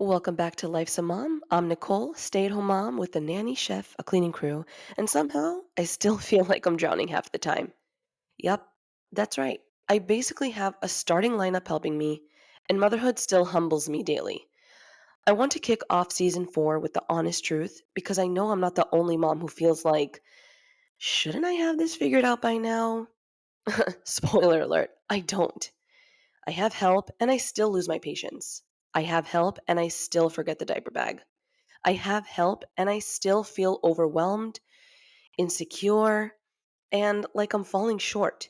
Welcome back to Life's a Mom. I'm Nicole, stay at home mom with a nanny, chef, a cleaning crew, and somehow I still feel like I'm drowning half the time. Yep, that's right. I basically have a starting lineup helping me, and motherhood still humbles me daily. I want to kick off season 4 with the honest truth because I know I'm not the only mom who feels like, shouldn't I have this figured out by now? Spoiler alert, I don't. I have help and I still lose my patience. I have help and I still forget the diaper bag. I have help and I still feel overwhelmed, insecure, and like I'm falling short.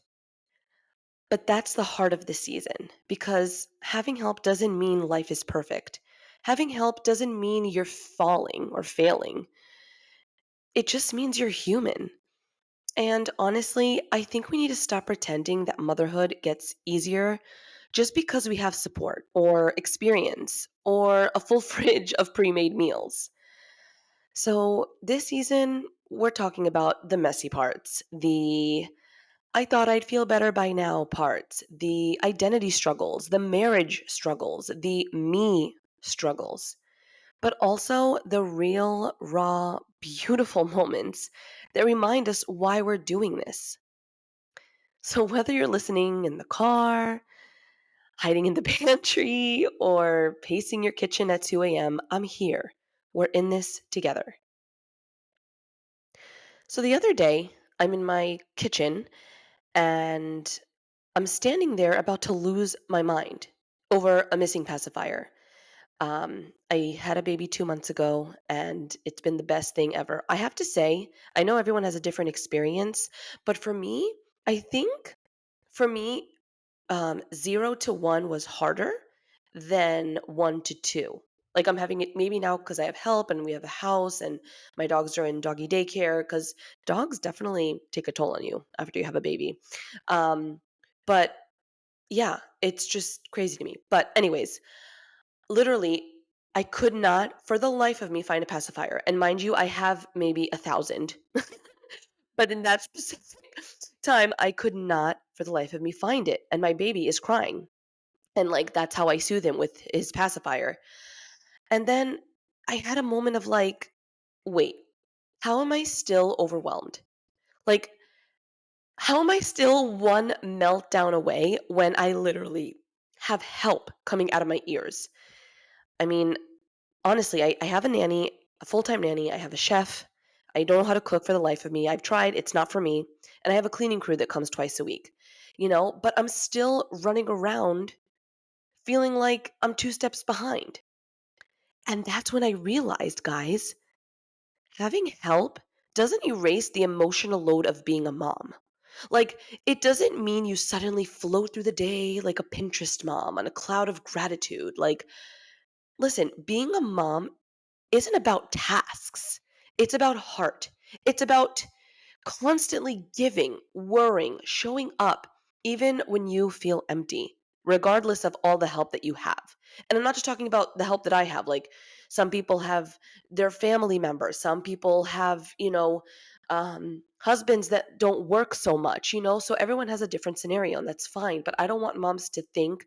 But that's the heart of the season because having help doesn't mean life is perfect. Having help doesn't mean you're falling or failing. It just means you're human. And honestly, I think we need to stop pretending that motherhood gets easier just because we have support or experience or a full fridge of pre made meals. So, this season, we're talking about the messy parts, the I thought I'd feel better by now parts, the identity struggles, the marriage struggles, the me struggles, but also the real, raw, beautiful moments that remind us why we're doing this. So, whether you're listening in the car, hiding in the pantry, or pacing your kitchen at 2 a.m., I'm here. We're in this together. So the other day, I'm in my kitchen and I'm standing there about to lose my mind over a missing pacifier. I had a baby 2 months ago and it's been the best thing ever. I have to say, I know everyone has a different experience, but for me, I think for me, 0 to 1 was harder than 1 to 2. Like I'm having it maybe now because I have help and we have a house and my dogs are in doggy daycare because dogs definitely take a toll on you after you have a baby. Um, but yeah, it's just crazy to me. But anyways, literally, I could not for the life of me find a pacifier. And mind you, I have maybe 1,000. But in that specific time, I could not for the life of me find it. And my baby is crying. And like that's how I soothe him with his pacifier. And then I had a moment of like, wait, how am I still overwhelmed? Like, how am I still one meltdown away when I literally have help coming out of my ears? I mean, honestly, I have a nanny, a full time nanny. I have a chef. I don't know how to cook for the life of me. I've tried, it's not for me. And I have a cleaning crew that comes twice a week, but I'm still running around feeling like I'm 2 steps behind. And that's when I realized, guys, having help doesn't erase the emotional load of being a mom. Like, it doesn't mean you suddenly float through the day like a Pinterest mom on a cloud of gratitude. Like, listen, being a mom isn't about tasks, it's about heart. It's about constantly giving, worrying, showing up, even when you feel empty, regardless of all the help that you have. And I'm not just talking about the help that I have. Like some people have their family members, some people have, husbands that don't work so much. So everyone has a different scenario, and that's fine. But I don't want moms to think,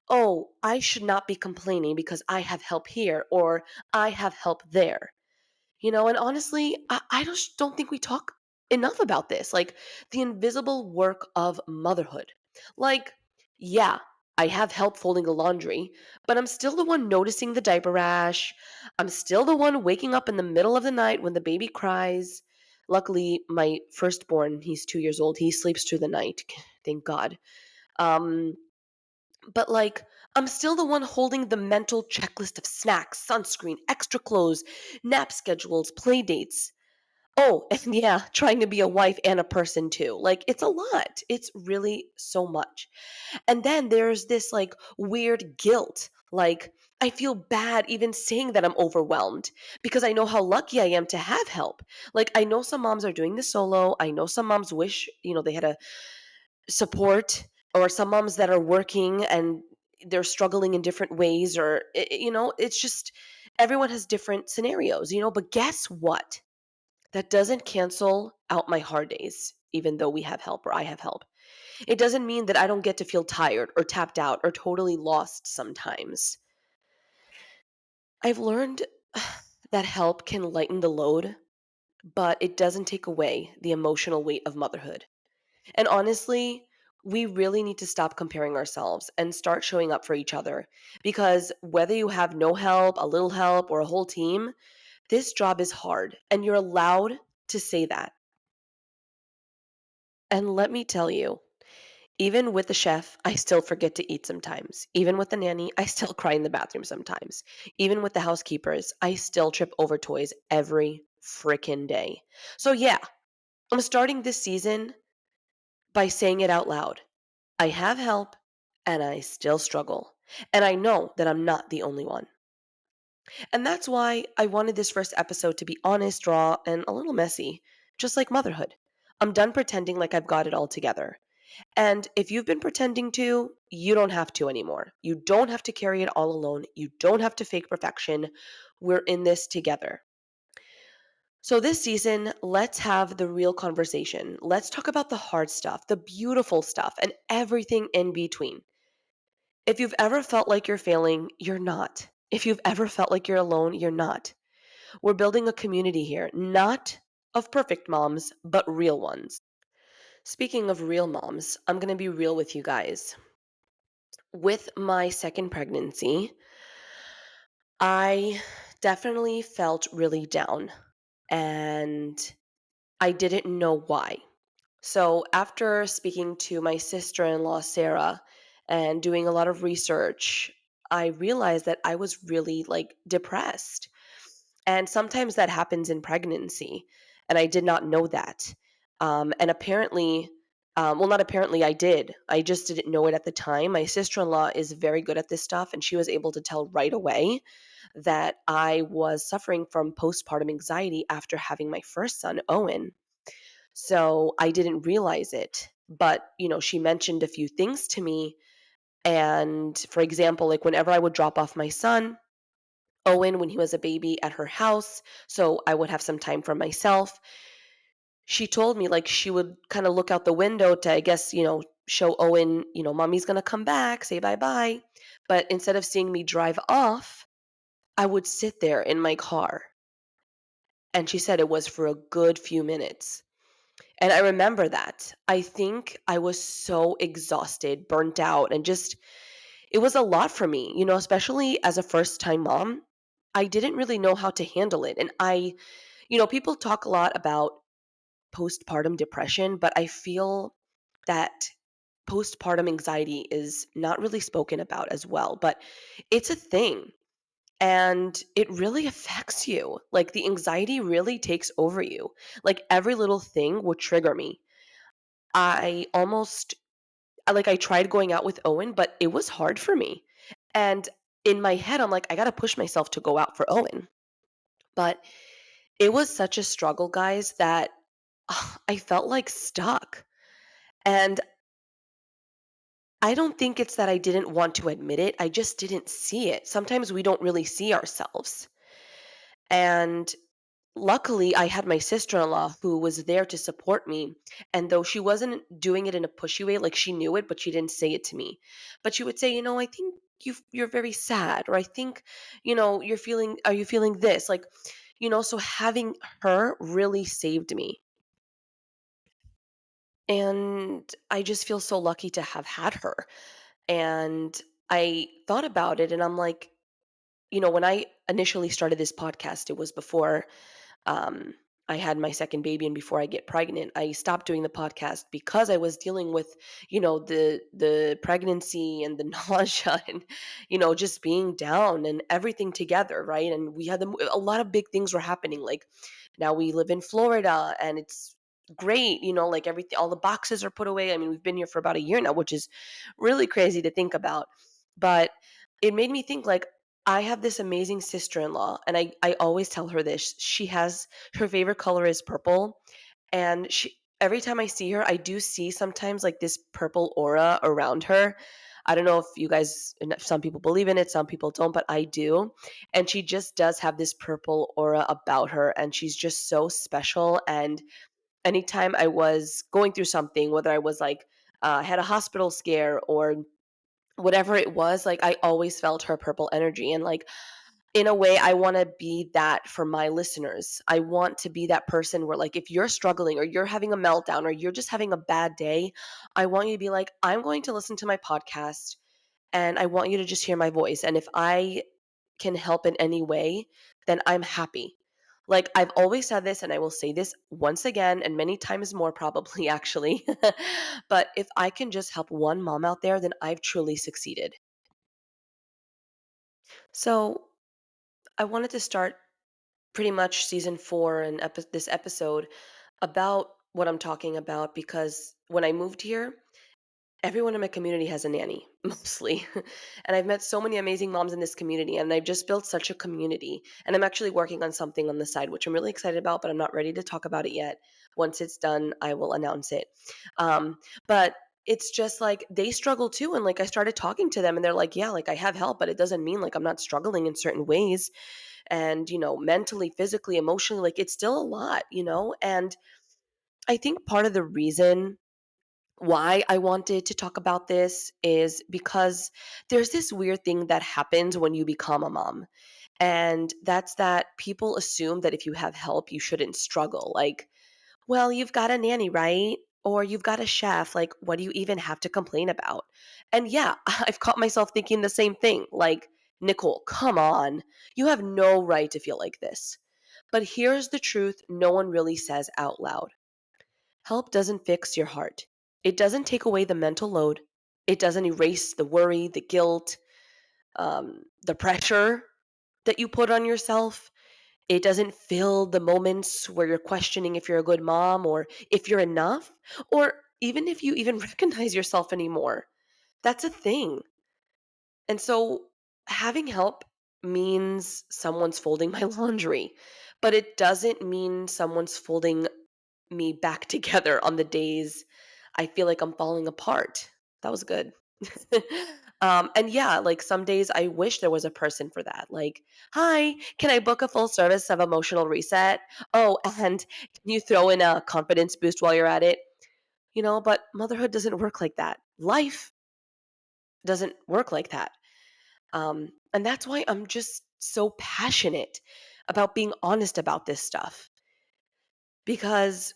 oh, I should not be complaining because I have help here or I have help there. And honestly, I just don't think we talk enough about this, like the invisible work of motherhood. Like, yeah, I have help folding the laundry, but I'm still the one noticing the diaper rash. I'm still the one waking up in the middle of the night when the baby cries. Luckily, my firstborn, he's 2 years old, he sleeps through the night. Thank God. Um, but like, I'm still the one holding the mental checklist of snacks, sunscreen, extra clothes, nap schedules, play dates. Oh, and yeah, trying to be a wife and a person too. Like, it's a lot. It's really so much. And then there's this like weird guilt. Like, I feel bad even saying that I'm overwhelmed because I know how lucky I am to have help. Like, I know some moms are doing this solo. I know some moms wish, they had a support, or some moms that are working and they're struggling in different ways, or it's just everyone has different scenarios. But guess what? That doesn't cancel out my hard days, even though we have help or I have help. It doesn't mean that I don't get to feel tired or tapped out or totally lost sometimes. I've learned that help can lighten the load, but it doesn't take away the emotional weight of motherhood. And honestly, we really need to stop comparing ourselves and start showing up for each other. Because whether you have no help, a little help, or a whole team, this job is hard, and you're allowed to say that. And let me tell you, even with the chef, I still forget to eat sometimes. Even with the nanny, I still cry in the bathroom sometimes. Even with the housekeepers, I still trip over toys every freaking day. So, yeah, I'm starting this season by saying it out loud. I have help and I still struggle. And I know that I'm not the only one. And that's why I wanted this first episode to be honest, raw, and a little messy, just like motherhood. I'm done pretending like I've got it all together. And if you've been pretending to, you don't have to anymore. You don't have to carry it all alone. You don't have to fake perfection. We're in this together. So, this season, let's have the real conversation. Let's talk about the hard stuff, the beautiful stuff, and everything in between. If you've ever felt like you're failing, you're not. If you've ever felt like you're alone, you're not. We're building a community here, not of perfect moms, but real ones. Speaking of real moms, I'm going to be real with you guys. With my second pregnancy, I definitely felt really down and I didn't know why. So, after speaking to my sister in law, Sarah, and doing a lot of research, I realized that I was really depressed. And sometimes that happens in pregnancy. And I did not know that. And apparently, well, not apparently, I did. I just didn't know it at the time. My sister in law is very good at this stuff, and she was able to tell right away that I was suffering from postpartum anxiety after having my first son, Owen. So I didn't realize it. But, she mentioned a few things to me. And for example, like whenever I would drop off my son, Owen, when he was a baby at her house, so I would have some time for myself, she told me like she would kind of look out the window to, I guess, show Owen, mommy's going to come back, say bye bye. But instead of seeing me drive off, I would sit there in my car. And she said it was for a good few minutes. And I remember that. I think I was so exhausted, burnt out, and just, it was a lot for me, especially as a first time mom. I didn't really know how to handle it. And people talk a lot about postpartum depression, but I feel that postpartum anxiety is not really spoken about as well. But it's a thing. And it really affects you. Like the anxiety really takes over you. Like every little thing would trigger me. I almost I tried going out with Owen, but it was hard for me. And in my head, I'm like, I gotta push myself to go out for Owen. But it was such a struggle, guys, that I felt like stuck. And I don't think it's that I didn't want to admit it. I just didn't see it. Sometimes we don't really see ourselves. And luckily, I had my sister-in-law who was there to support me, and though she wasn't doing it in a pushy way, like, she knew it, but she didn't say it to me. But she would say, "I think you're very sad," or, "I think, are you feeling this?" So having her really saved me, and I just feel so lucky to have had her, and I thought about it, and I'm like, when I initially started this podcast, it was before um, I had my second baby and before I get pregnant, I stopped doing the podcast because I was dealing with, the pregnancy and the nausea and, just being down and everything together, right? And we had a lot of big things were happening. Like now we live in Florida and it's great, like everything, all the boxes are put away. I mean, we've been here for about a year now, which is really crazy to think about. But it made me think like I have this amazing sister-in-law, and I always tell her this. She has her favorite color is purple, and she every time I see her, I do see sometimes like this purple aura around her. I don't know if you guys, some people believe in it, some people don't, but I do. And she just does have this purple aura about her, and she's just so special. And anytime I was going through something, whether I was had a hospital scare or whatever it was, like I always felt her purple energy. And like in a way, I want to be that for my listeners. I want to be that person where, like, if you're struggling or you're having a meltdown or you're just having a bad day, I want you to be like, I'm going to listen to my podcast and I want you to just hear my voice. And if I can help in any way, then I'm happy. Like, I've always said this, and I will say this once again, and many times more, probably, actually. But if I can just help one mom out there, then I've truly succeeded. So, I wanted to start pretty much season four and this episode about what I'm talking about because when I moved here, everyone in my community has a nanny, mostly. And I've met so many amazing moms in this community, and I've just built such a community. And I'm actually working on something on the side, which I'm really excited about, but I'm not ready to talk about it yet. Once it's done, I will announce it. Um, but it's just like they struggle too. And like I started talking to them, and they're like, yeah, like I have help, but it doesn't mean like I'm not struggling in certain ways. And, mentally, physically, emotionally, like it's still a lot. And I think part of the reason why I wanted to talk about this is because there's this weird thing that happens when you become a mom. And that's that people assume that if you have help, you shouldn't struggle. Like, well, you've got a nanny, right? Or you've got a chef. Like, what do you even have to complain about? And yeah, I've caught myself thinking the same thing. Like, Nicole, come on. You have no right to feel like this. But here's the truth no one really says out loud. Help doesn't fix your heart. It doesn't take away the mental load. It doesn't erase the worry, the guilt, the pressure that you put on yourself. It doesn't fill the moments where you're questioning if you're a good mom or if you're enough, or even if you even recognize yourself anymore. That's a thing. And so having help means someone's folding my laundry, but it doesn't mean someone's folding me back together on the days I feel like I'm falling apart. That was good. And yeah, like some days I wish there was a person for that. Like, hi, can I book a full service of emotional reset? Oh, and can you throw in a confidence boost while you're at it? But motherhood doesn't work like that. Life doesn't work like that. And that's why I'm just so passionate about being honest about this stuff because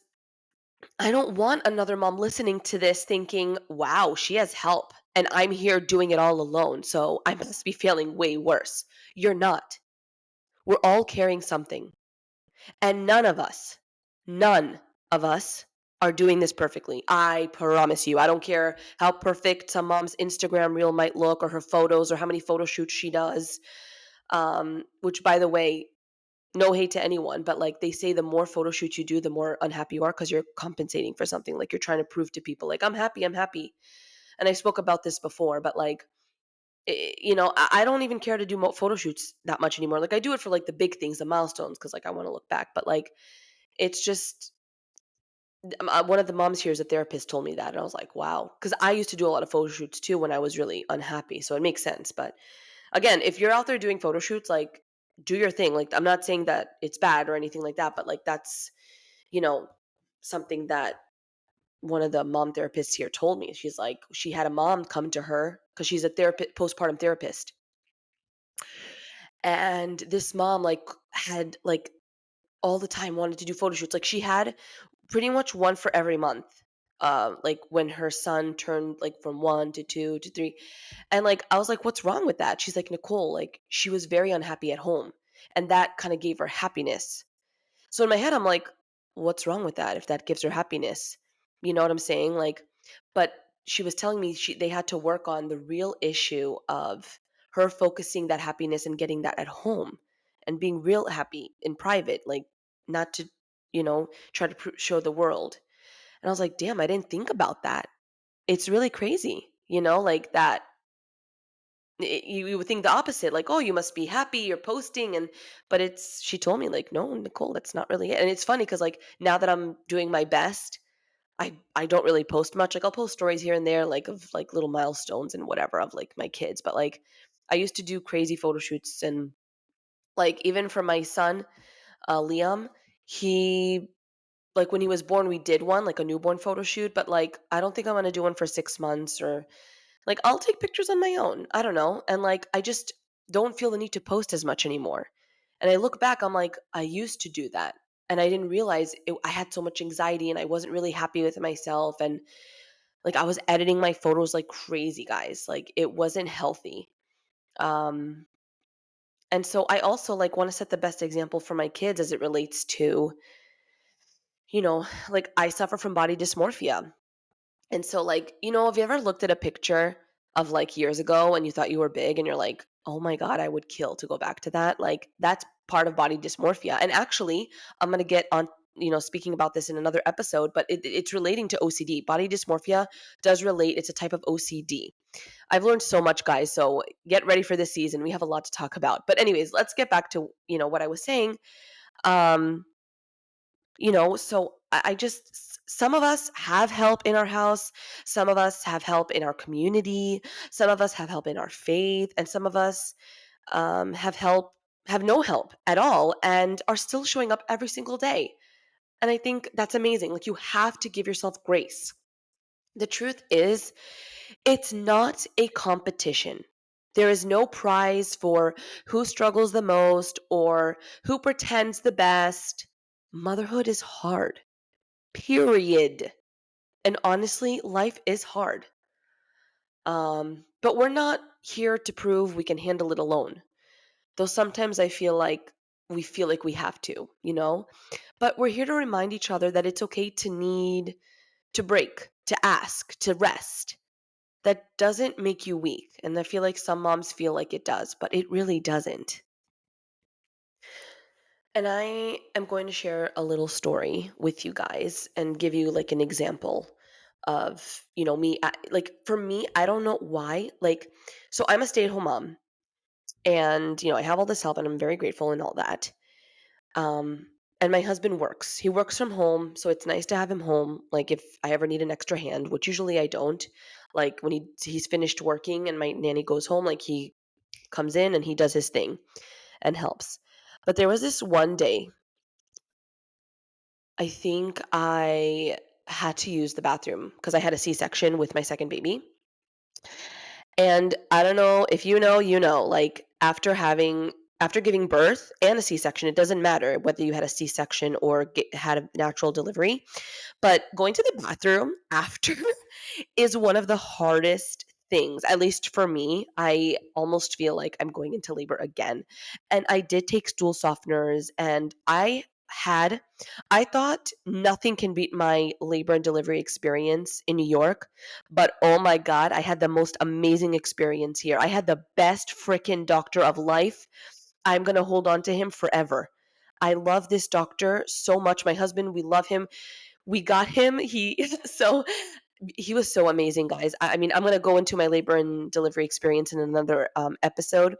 I don't want another mom listening to this thinking, wow, she has help and I'm here doing it all alone. So I must be feeling way worse. You're not. We're all carrying something. And none of us are doing this perfectly. I promise you. I don't care how perfect some mom's Instagram reel might look or her photos or how many photo shoots she does. Which, by the way, no hate to anyone, but like they say the more photo shoots you do, the more unhappy you are because you're compensating for something. Like you're trying to prove to people, like, I'm happy, I'm happy. And I spoke about this before, but like, I don't even care to do photo shoots that much anymore. Like I do it for like the big things, the milestones, because like I want to look back. But like, it's just one of the moms here is a therapist told me that, and I was like, wow, because I used to do a lot of photo shoots too when I was really unhappy, so it makes sense. But again, if you're out there doing photo shoots, like do your thing. Like I'm not saying that it's bad or anything like that, but like that's, you know, something that one of the mom therapists here told me. She's like, she had a mom come to her because she's a therapist, postpartum therapist. And this mom like had like all the time wanted to do photo shoots. Like she had pretty much one for every month. Like when her son turned like from 1 to 2 to 3. And like I was like, what's wrong with that? She's like, Nicole, like she was very unhappy at home. And that kind of gave her happiness. So in my head, I'm like, what's wrong with that if that gives her happiness? You know what I'm saying? Like, but she was telling me they had to work on the real issue of her focusing that happiness and getting that at home and being real happy in private, like not to, try to show the world. And I was like, damn, I didn't think about that. It's really crazy, like that you would think the opposite, like, oh, you must be happy, you're posting, but she told me like, no, Nicole, that's not really it. And it's funny because like now that I'm doing my best, I don't really post much. Like I'll post stories here and there, like of like little milestones and whatever of like my kids, but like I used to do crazy photo shoots. And like even for my son, Liam, he like when he was born we did one, like a newborn photo shoot, but like I don't think I'm going to do one for 6 months, or like, I'll take pictures on my own. I don't know. And like, don't feel the need to post as much anymore. And I look back, I'm like, I used to do that. And I didn't realize I had so much anxiety and I wasn't really happy with myself. And like I was editing my photos like crazy, guys. Like it wasn't healthy. Um, and so I also like want to set the best example for my kids as it relates to, like I suffer from body dysmorphia. And so, like, have you ever looked at a picture of like years ago and you thought you were big and you're like, oh my God, I would kill to go back to that? Like, that's part of body dysmorphia. And actually, I'm going to get on, speaking about this in another episode, but it's relating to OCD. Body dysmorphia does relate, it's a type of OCD. I've learned so much, guys. So get ready for this season. We have a lot to talk about. But, anyways, let's get back to, what I was saying. Um, so I just some of us have help in our house, some of us have help in our community, some of us have help in our faith, and some of us have no help at all and are still showing up every single day. And I think that's amazing. Like you have to give yourself grace. The truth is, it's not a competition. There is no prize for who struggles the most or who pretends the best. Motherhood is hard. Period. And honestly, life is hard. But we're not here to prove we can handle it alone. Though sometimes we feel like we have to. But we're here to remind each other that it's okay to need to break, to ask, to rest. That doesn't make you weak. And I feel like some moms feel like it does, but it really doesn't. And I am going to share a little story with you guys and give you like an example of, me. Like for me, I don't know why. Like, so I'm a stay at home mom and, I have all this help and I'm very grateful and all that. Um, and my husband works. He works from home. So it's nice to have him home. Like if I ever need an extra hand, which usually I don't, like when he's finished working and my nanny goes home, like he comes in and he does his thing and helps. But there was this one day I think I had to use the bathroom because I had a C-section with my second baby. And I don't know if like after giving birth and a C-section, it doesn't matter whether you had a C-section or had a natural delivery, but going to the bathroom after is one of the hardest things, at least for me. I almost feel like I'm going into labor again. And I did take stool softeners and I thought nothing can beat my labor and delivery experience in New York, but oh my God, I had the most amazing experience here. I had the best freaking doctor of life. I'm going to hold on to him forever. I love this doctor so much. My husband, we love him. We got him. He was so amazing, guys. I mean, I'm going to go into my labor and delivery experience in another episode,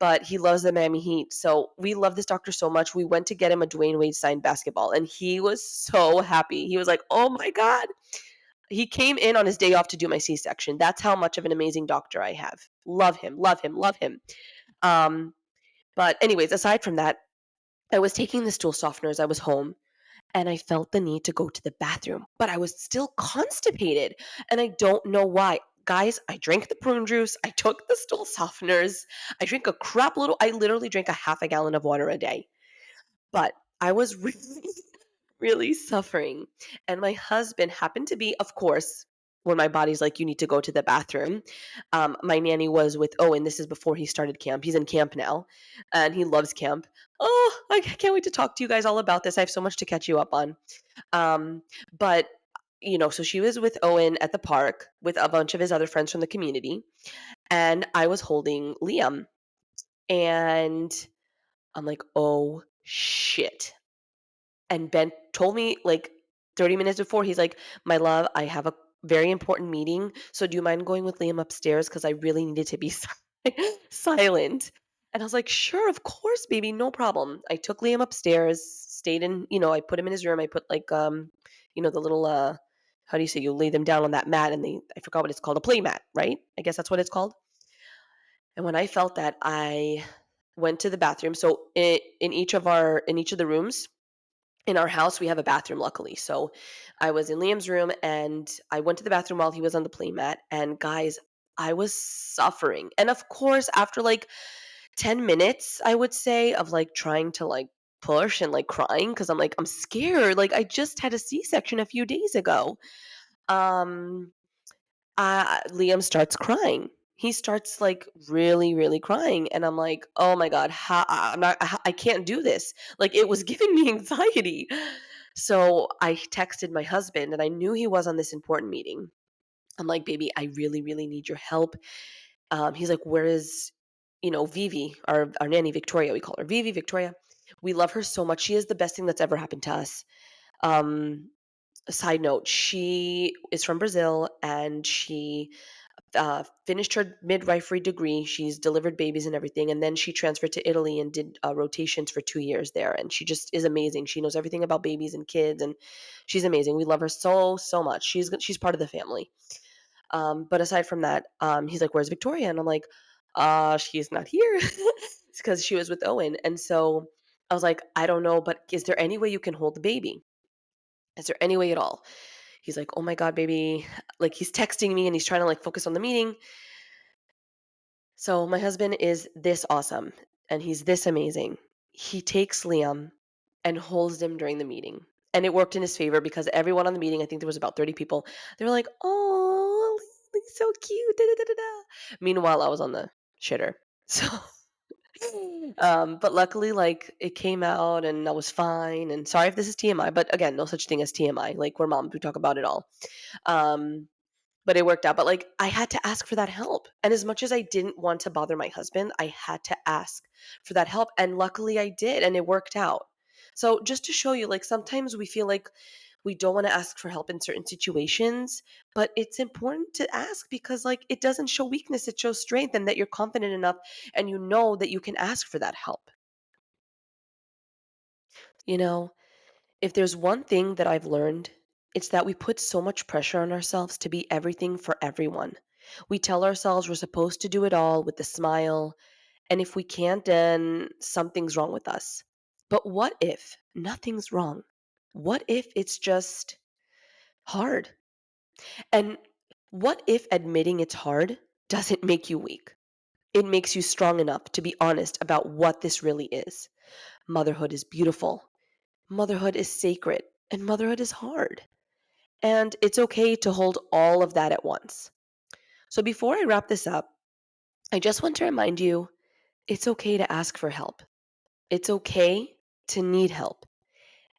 but he loves the Miami Heat. So we love this doctor so much. We went to get him a Dwayne Wade signed basketball, and he was so happy. He was like, oh my God. He came in on his day off to do my C section. That's how much of an amazing doctor I have. Love him, love him, love him. Um, but, anyways, aside from that, I was taking the stool softeners. I was home and I felt the need to go to the bathroom, but I was still constipated and I don't know why. Guys, I drank the prune juice, I took the stool softeners, I literally drank a half a gallon of water a day. But I was really, really suffering. And my husband happened to be, of course, when my body's like, you need to go to the bathroom. My nanny was with Owen. This is before he started camp. He's in camp now and he loves camp. Oh, I can't wait to talk to you guys all about this. I have so much to catch you up on. But so she was with Owen at the park with a bunch of his other friends from the community, and I was holding Liam, and I'm like, oh shit. And Ben told me like 30 minutes before, he's like, my love, I have a very important meeting. So do you mind going with Liam upstairs? Because I really needed to be silent. And I was like, sure, of course, baby, no problem. I took Liam upstairs, stayed in, I put him in his room. I put like, the little, how do you say, you lay them down on that mat and I forgot what it's called, a play mat, right? I guess that's what it's called. And when I felt that, I went to the bathroom. So in each of the rooms, in our house, we have a bathroom, luckily. So I was in Liam's room and I went to the bathroom while he was on the playmat. And guys, I was suffering. And of course, after like 10 minutes, I would say, of, like, trying to, like, push and, like, crying because 'cause I'm like, "I'm scared, like, I just had a C-section a few days ago." Um, Liam starts crying. He starts, like, really, really crying, and I'm like, "Oh my god, I'm not I can't do this." Like, it was giving me anxiety. So, I texted my husband, and I knew he was on this important meeting. I'm like, "Baby, I really, really need your help." He's like, "Where is, Vivi, our nanny Victoria?" We call her Vivi, Victoria. We love her so much. She is the best thing that's ever happened to us. Um, a side note, she is from Brazil and she finished her midwifery degree. She's delivered babies and everything. And then she transferred to Italy and did rotations for 2 years there. And she just is amazing. She knows everything about babies and kids. And she's amazing. We love her so, so much. She's part of the family. But aside from that, he's like, "Where's Victoria?" And I'm like, she's not here." It's because she was with Owen. And so I was like, "I don't know, but is there any way you can hold the baby? Is there any way at all?" He's like, "Oh my God, baby." Like he's texting me and he's trying to like focus on the meeting. So my husband is this awesome and he's this amazing. He takes Liam and holds him during the meeting. And it worked in his favor because everyone on the meeting, I think there was about 30 people, they were like, "Oh, he's so cute." Da, da, da, da, da." Meanwhile, I was on the shitter. So but luckily like it came out and I was fine. And sorry if this is TMI, but again, no such thing as TMI. Like we're moms, we talk about it all. Um but it worked out, but, like, I had to ask for that help, and as much as I didn't want to bother my husband, I had to ask for that help, and luckily I did, and it worked out. So, just to show you, like, sometimes we feel like we don't wanna ask for help in certain situations, but it's important to ask because, like, it doesn't show weakness, it shows strength and that you're confident enough and you know that you can ask for that help, you know? If there's one thing that I've learned, it's that we put so much pressure on ourselves to be everything for everyone. We tell ourselves we're supposed to do it all with a smile, and if we can't, then something's wrong with us. But what if nothing's wrong? What if it's just hard? And what if admitting it's hard doesn't make you weak? It makes you strong enough to be honest about what this really is. Motherhood is beautiful. Motherhood is sacred. And motherhood is hard. And it's okay to hold all of that at once. So before I wrap this up, I just want to remind you it's okay to ask for help. It's okay to need help.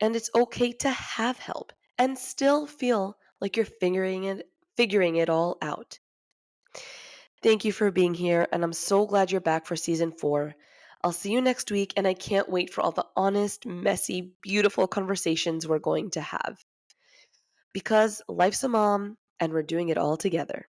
And it's okay to have help and still feel like you're figuring it all out. Thank you for being here and I'm so glad you're back for season 4. I'll see you next week and I can't wait for all the honest, messy, beautiful conversations we're going to have because life's a mom and we're doing it all together.